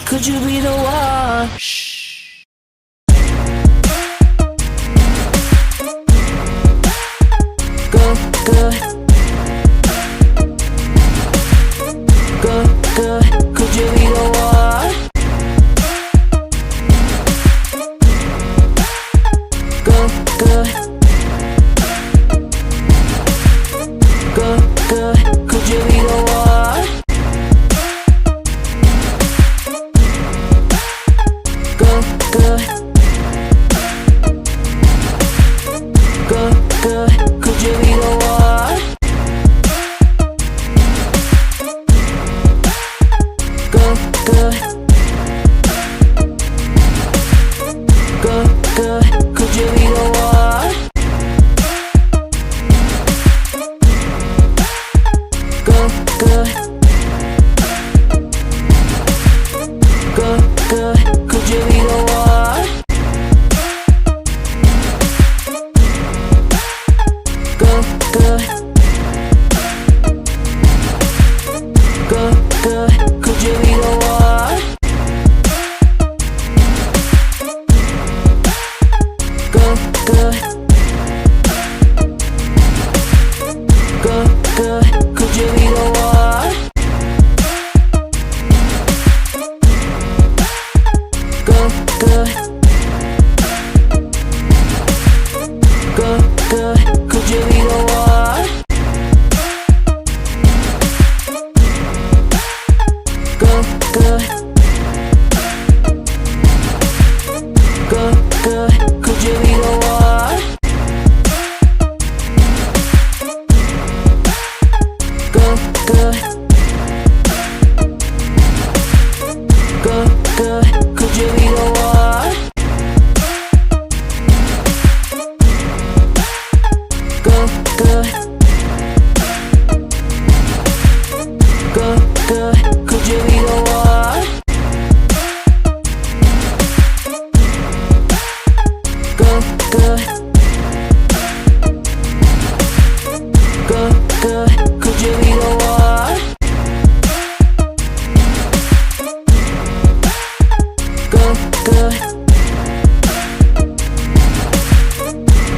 Could you be the one? Shh. Good, good. Good, good. Could you be the one? Good, good. Good, good. Could you be the one? Good, good. Good, good. Could you be the one? Good, good. Good, good. Could you be the one? Good, good. Good, good. Could you be the one? Good, good. Good, good. Could you be the one? Good, good. Good, good. Could you be the one? Good, good. Good, good. Could you be the one? Good, good. Good, good. Could you be the one? Good, good. Good, good. Could you be the one? Good, good. Good, good. Could you be the one? Good, good. Good, good. Could you be the one? Good, good. Good, good. Could you be the one? Good, good.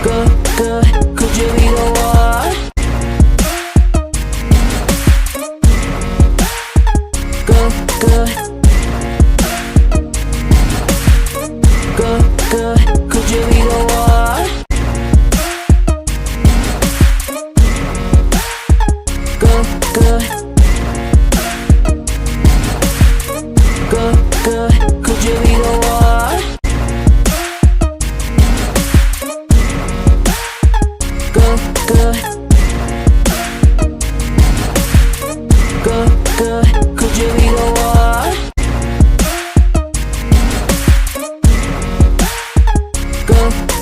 Good, good. Could you be the one? Good, good. Good, good. Could you be the one? Good, good. Good, good. Could you be the one? Good,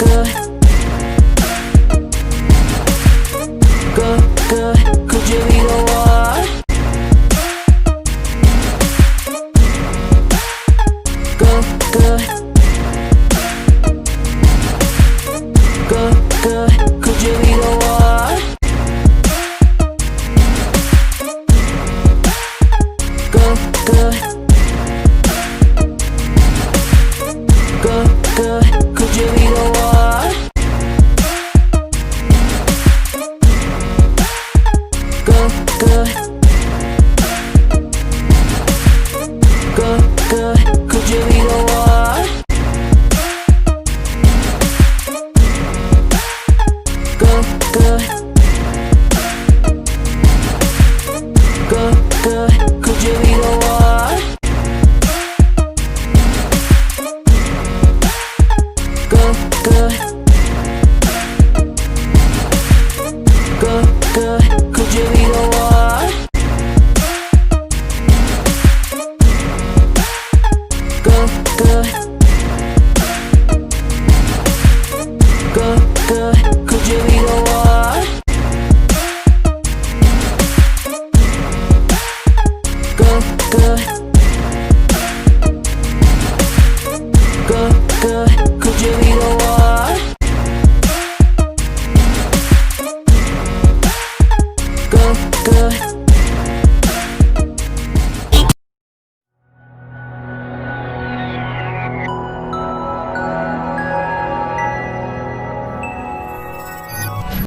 good. Good, good. Could you be the one? Good, good. Good, good. Could you be the one? Good, good. Good, good. Could you be the one? Good, good. Good, good. Could you be the one? Good, good. Good, good. Could you be the one? Good, good. Good, good.